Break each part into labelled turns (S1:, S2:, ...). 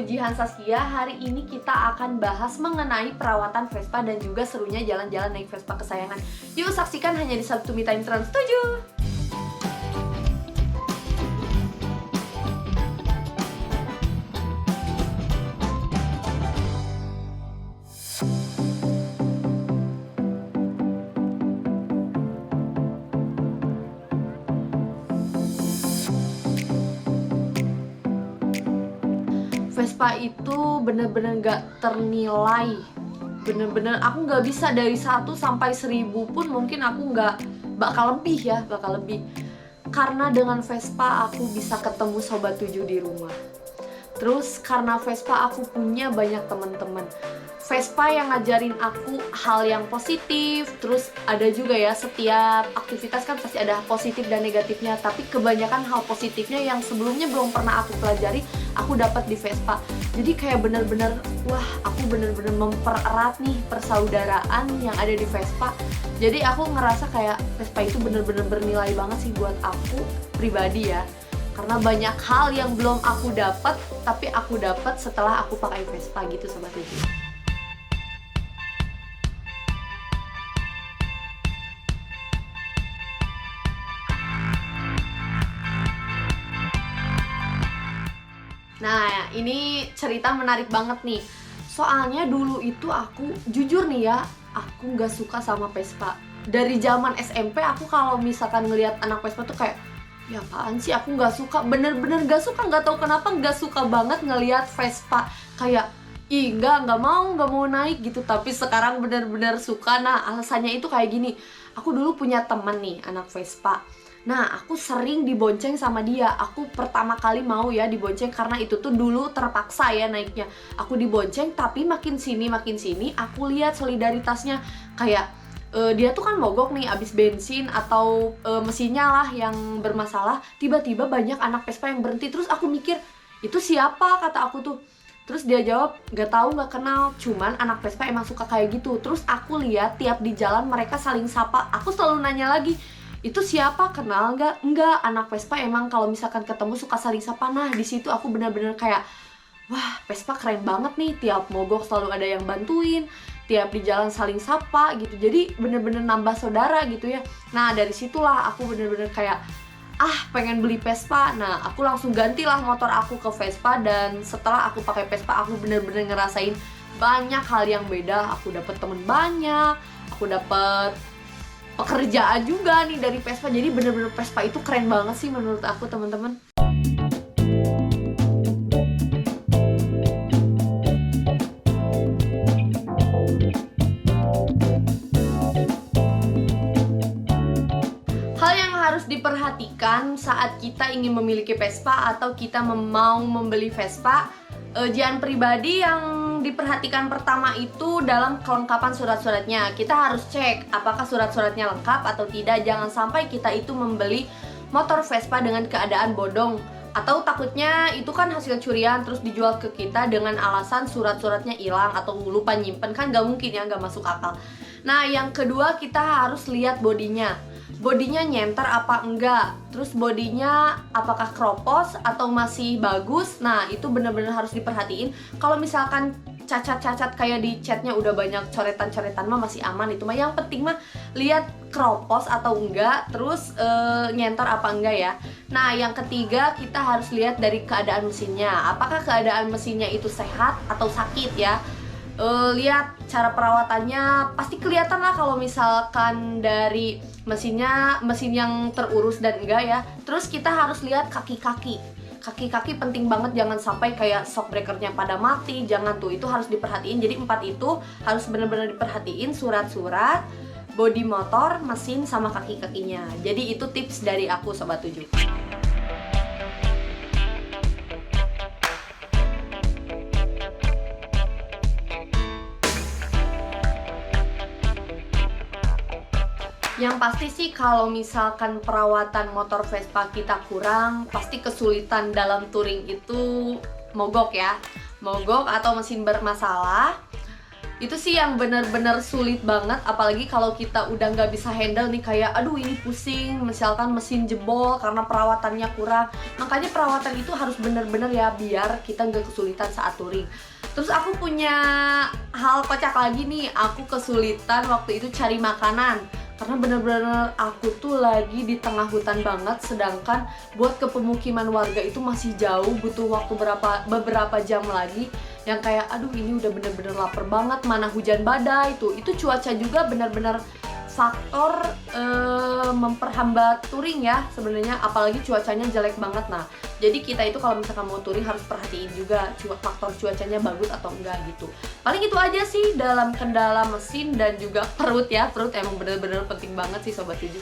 S1: aku Jihan Saskia. Hari ini kita akan bahas mengenai perawatan Vespa dan juga serunya jalan-jalan naik Vespa kesayangan. Yuk saksikan hanya di Sabtu Me Time Trans 7. Vespa itu bener-bener gak ternilai. Bener-bener aku gak bisa dari 1 sampai 1000 pun mungkin aku gak bakal lebih. Karena dengan Vespa aku bisa ketemu Sobat 7 di rumah. Terus karena Vespa aku punya banyak teman-teman. Vespa yang ngajarin aku hal yang positif. Terus ada juga ya, setiap aktivitas kan pasti ada positif dan negatifnya. Tapi kebanyakan hal positifnya yang sebelumnya belum pernah aku pelajari, aku dapat di Vespa. Jadi kayak bener-bener, wah aku bener-bener mempererat nih persaudaraan yang ada di Vespa. Jadi aku ngerasa kayak Vespa itu bener-bener bernilai banget sih buat aku pribadi ya. Karena banyak hal yang belum aku dapat, tapi aku dapat setelah aku pakai Vespa gitu Sobat 7. Nah, ini cerita menarik banget nih. Soalnya dulu itu aku, jujur nih ya, aku gak suka sama Vespa. Dari zaman SMP aku kalau misalkan ngelihat anak Vespa tuh kayak, ya apaan sih, aku gak suka, bener-bener gak suka, gak tahu kenapa gak suka banget ngelihat Vespa. Kayak, ih gak mau naik gitu. Tapi sekarang bener-bener suka. Nah alasannya itu kayak gini, aku dulu punya temen nih, anak Vespa. Nah aku sering dibonceng sama dia. Aku pertama kali mau ya dibonceng karena itu tuh dulu terpaksa ya naiknya. Aku dibonceng, tapi makin sini aku lihat solidaritasnya. Kayak dia tuh kan mogok nih abis bensin atau mesinnya lah yang bermasalah. Tiba-tiba banyak anak Vespa yang berhenti. Terus aku mikir, itu siapa, kata aku tuh. Terus dia jawab, gak tahu, gak kenal, cuman anak Vespa emang suka kayak gitu. Terus aku lihat tiap di jalan mereka saling sapa. Aku selalu nanya lagi, itu siapa, kenal nggak? Enggak, anak Vespa emang kalau misalkan ketemu suka saling sapa. Nah di situ aku benar-benar kayak, wah Vespa keren banget nih, tiap mogok selalu ada yang bantuin, tiap di jalan saling sapa gitu. Jadi bener-bener nambah saudara gitu ya. Nah dari situlah aku bener-bener kayak, pengen beli Vespa. Nah aku langsung gantilah motor aku ke Vespa. Dan setelah aku pakai Vespa, aku bener-bener ngerasain banyak hal yang beda. Aku dapet temen banyak, aku dapet pekerjaan juga nih dari Vespa. Jadi bener-bener Vespa itu keren banget sih menurut aku teman-teman. Hal yang harus diperhatikan saat kita ingin memiliki Vespa atau kita mau membeli Vespa, Jihan pribadi yang diperhatikan pertama itu dalam kelengkapan surat-suratnya. Kita harus cek apakah surat-suratnya lengkap atau tidak. Jangan sampai kita itu membeli motor Vespa dengan keadaan bodong, atau takutnya itu kan hasil curian terus dijual ke kita dengan alasan surat-suratnya hilang atau lupa nyimpen. Kan gak mungkin ya, gak masuk akal. Nah yang kedua, kita harus lihat bodinya. Bodinya nyenter apa enggak, terus bodinya apakah kropos atau masih bagus. Nah itu bener-bener harus diperhatiin. Kalau misalkan cacat-cacat kayak di catnya udah banyak coretan-coretan mah masih aman. Itu mah yang penting mah lihat kropos atau enggak, terus nyentor apa enggak ya. Nah yang ketiga, kita harus lihat dari keadaan mesinnya. Apakah keadaan mesinnya itu sehat atau sakit ya. Lihat cara perawatannya, pasti kelihatan lah kalau misalkan dari mesinnya, mesin yang terurus dan enggak ya. Terus kita harus lihat kaki-kaki penting banget, jangan sampai kayak shock breakernya pada mati. Jangan tuh, itu harus diperhatiin. Jadi 4 itu harus benar-benar diperhatiin, surat-surat, bodi motor, mesin, sama kaki-kakinya. Jadi itu tips dari aku Sobat 7. Yang pasti sih kalau misalkan perawatan motor Vespa kita kurang, pasti kesulitan dalam touring itu mogok ya. Mogok atau mesin bermasalah. Itu sih yang bener-bener sulit banget, apalagi kalau kita udah nggak bisa handle nih, kayak aduh ini pusing, misalkan mesin jebol karena perawatannya kurang. Makanya perawatan itu harus bener-bener ya, biar kita nggak kesulitan saat touring. Terus aku punya hal kocak lagi nih, aku kesulitan waktu itu cari makanan. Karena bener-bener aku tuh lagi di tengah hutan banget, sedangkan buat ke pemukiman warga itu masih jauh, butuh waktu beberapa jam lagi. Yang kayak aduh ini udah bener-bener lapar banget, mana hujan badai tuh. Itu cuaca juga bener-bener faktor memperhambat touring ya sebenarnya, apalagi cuacanya jelek banget. Nah, jadi kita itu kalau misalkan mau touring harus perhatiin juga faktor cuacanya bagus atau enggak gitu. Paling itu aja sih dalam kendala mesin dan juga perut ya. Perut emang bener-bener penting banget sih Sobat 7.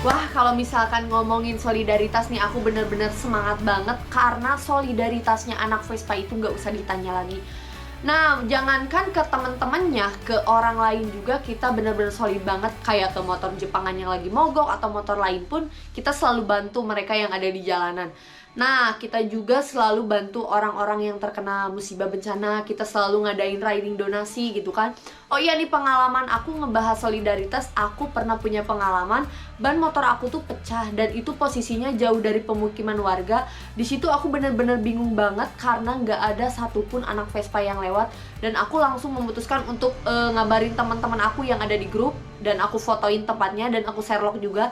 S1: Wah, kalau misalkan ngomongin solidaritas nih, aku bener-bener semangat banget karena solidaritasnya anak Vespa itu nggak usah ditanya lagi. Nah, jangankan ke temen-temennya, ke orang lain juga kita bener-bener solid banget. Kayak ke motor Jepangan yang lagi mogok atau motor lain pun, kita selalu bantu mereka yang ada di jalanan. Nah, kita juga selalu bantu orang-orang yang terkena musibah bencana. Kita selalu ngadain riding donasi gitu kan. Oh iya nih, pengalaman aku ngebahas solidaritas. Aku pernah punya pengalaman ban motor aku tuh pecah dan itu posisinya jauh dari pemukiman warga. Di situ aku bener-bener bingung banget karena nggak ada satupun anak Vespa yang lewat. Dan aku langsung memutuskan untuk ngabarin teman-teman aku yang ada di grup, dan aku fotoin tempatnya dan aku Sherlock juga.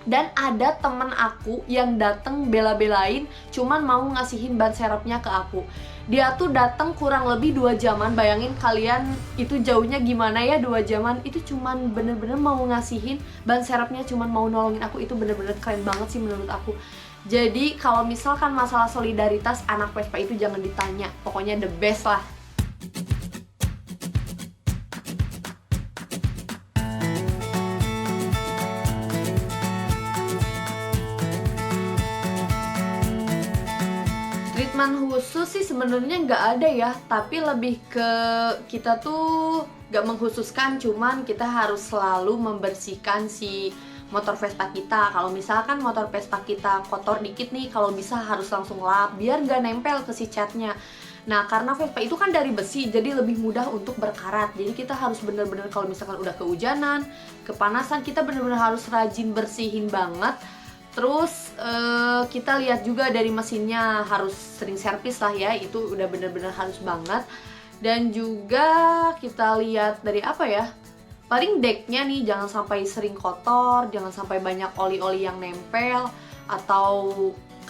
S1: Dan ada temen aku yang dateng bela-belain cuman mau ngasihin ban serepnya ke aku. Dia tuh dateng kurang lebih 2 jaman. Bayangin kalian itu jauhnya gimana ya, 2 jaman. Itu cuman bener-bener mau ngasihin ban serepnya, cuman mau nolongin aku. Itu bener-bener keren banget sih menurut aku. Jadi kalau misalkan masalah solidaritas anak Vespa itu jangan ditanya, pokoknya the best lah. Treatment khusus sih sebenarnya nggak ada ya, tapi lebih ke kita tuh nggak mengkhususkan, cuman kita harus selalu membersihkan si motor Vespa kita. Kalau misalkan motor Vespa kita kotor dikit nih, kalau bisa harus langsung lap biar nggak nempel ke si catnya. Nah, karena Vespa itu kan dari besi, jadi lebih mudah untuk berkarat. Jadi kita harus bener-bener kalau misalkan udah kehujanan, kepanasan, kita bener-bener harus rajin bersihin banget. Terus kita lihat juga dari mesinnya, harus sering servis lah ya, itu udah bener-bener harus banget. Dan juga kita lihat dari apa ya, paling decknya nih jangan sampai sering kotor, jangan sampai banyak oli-oli yang nempel, atau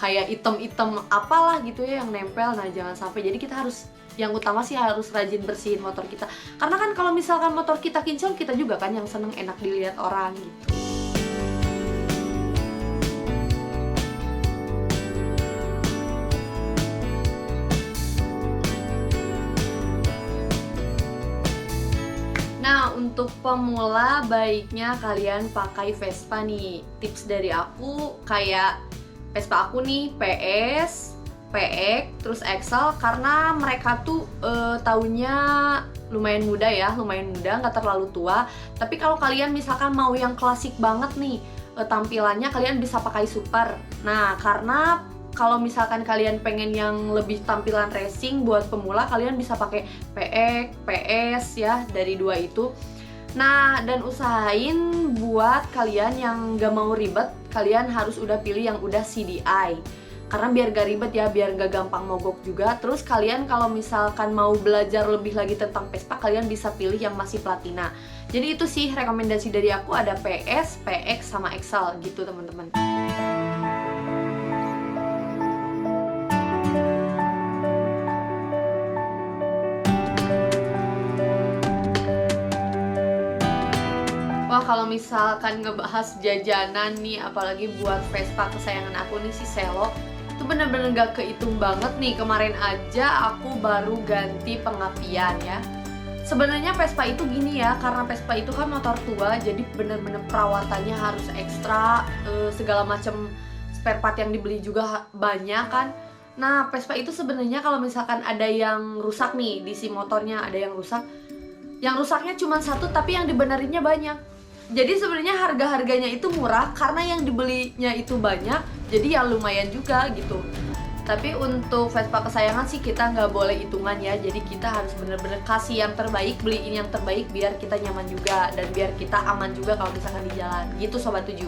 S1: kayak item-item apalah gitu ya yang nempel. Nah jangan sampai, jadi kita harus, yang utama sih harus rajin bersihin motor kita. Karena kan kalau misalkan motor kita kinclong, kita juga kan yang seneng enak dilihat orang gitu. Nah, untuk pemula baiknya kalian pakai Vespa nih. Tips dari aku, kayak Vespa aku nih PS, PX, terus Excel, karena mereka tuh tahunnya lumayan muda ya, lumayan muda, nggak terlalu tua. Tapi kalau kalian misalkan mau yang klasik banget nih tampilannya, kalian bisa pakai Super. Nah, karena kalau misalkan kalian pengen yang lebih tampilan racing buat pemula, kalian bisa pakai PX, PS ya, dari dua itu. Nah, dan usahain buat kalian yang gak mau ribet, kalian harus udah pilih yang udah CDI. Karena biar gak ribet ya, biar gak gampang mogok juga. Terus kalian kalau misalkan mau belajar lebih lagi tentang Vespa, kalian bisa pilih yang masih platina. Jadi itu sih rekomendasi dari aku, ada PS, PX, sama Excel gitu teman-teman. Wah, kalau misalkan ngebahas jajanan nih, apalagi buat Vespa kesayangan aku nih, si Selo, itu bener-bener gak kehitung banget nih. Kemarin aja aku baru ganti pengapian ya. Sebenarnya Vespa itu gini ya, karena Vespa itu kan motor tua, jadi bener-bener perawatannya harus ekstra, segala macam spare part yang dibeli juga banyak kan. Nah, Vespa itu sebenarnya kalau misalkan ada yang rusak nih di si motornya, ada yang rusak, yang rusaknya cuma satu tapi yang dibenerinnya banyak. Jadi sebenarnya harga-harganya itu murah karena yang dibelinya itu banyak, jadi ya lumayan juga gitu. Tapi untuk Vespa kesayangan sih kita nggak boleh hitungan ya. Jadi kita harus bener-bener kasih yang terbaik, beliin yang terbaik biar kita nyaman juga dan biar kita aman juga kalau misalkan di jalan. Gitu Sobat 7.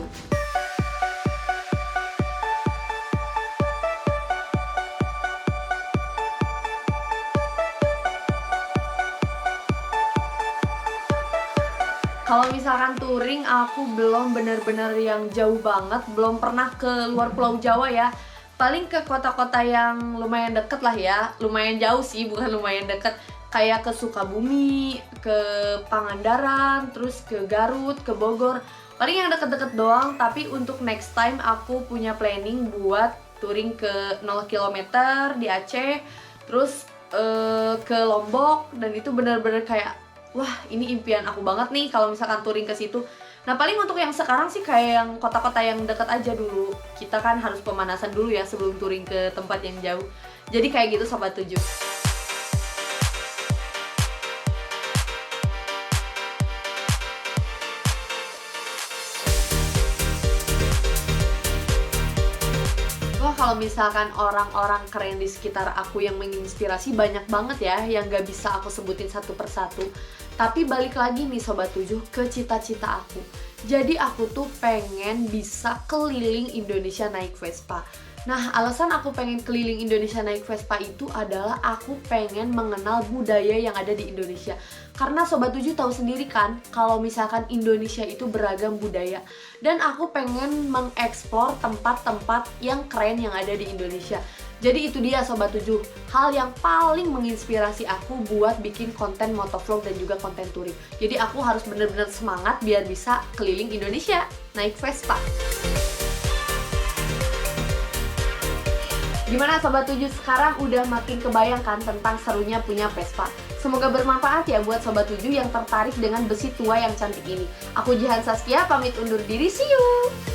S1: Kalau misalkan touring, aku belum bener-bener yang jauh banget, belum pernah ke luar Pulau Jawa ya. Paling ke kota-kota yang lumayan deket lah ya, lumayan jauh sih, bukan lumayan deket. Kayak ke Sukabumi, ke Pangandaran, terus ke Garut, ke Bogor. Paling yang deket-deket doang, tapi untuk next time aku punya planning buat touring ke 0 kilometer di Aceh, terus ke Lombok, dan itu bener-bener kayak wah, ini impian aku banget nih kalau misalkan touring ke situ. Nah, paling untuk yang sekarang sih kayak yang kota-kota yang dekat aja dulu. Kita kan harus pemanasan dulu ya sebelum touring ke tempat yang jauh. Jadi kayak gitu Sobat 7. Wah, kalau misalkan orang-orang keren di sekitar aku yang menginspirasi banyak banget ya, yang gak bisa aku sebutin satu persatu. Tapi balik lagi nih Sobat 7 ke cita-cita aku. Jadi aku tuh pengen bisa keliling Indonesia naik Vespa. Nah, alasan aku pengen keliling Indonesia naik Vespa itu adalah aku pengen mengenal budaya yang ada di Indonesia. Karena Sobat 7 tahu sendiri kan, kalau misalkan Indonesia itu beragam budaya. Dan aku pengen mengeksplor tempat-tempat yang keren yang ada di Indonesia. Jadi itu dia Sobat 7, hal yang paling menginspirasi aku buat bikin konten motovlog dan juga konten touring. Jadi aku harus bener-bener semangat biar bisa keliling Indonesia naik Vespa. Gimana Sobat 7, sekarang udah makin kebayangkan tentang serunya punya Vespa. Semoga bermanfaat ya buat Sobat 7 yang tertarik dengan besi tua yang cantik ini. Aku Jihan Saskia, pamit undur diri, see you!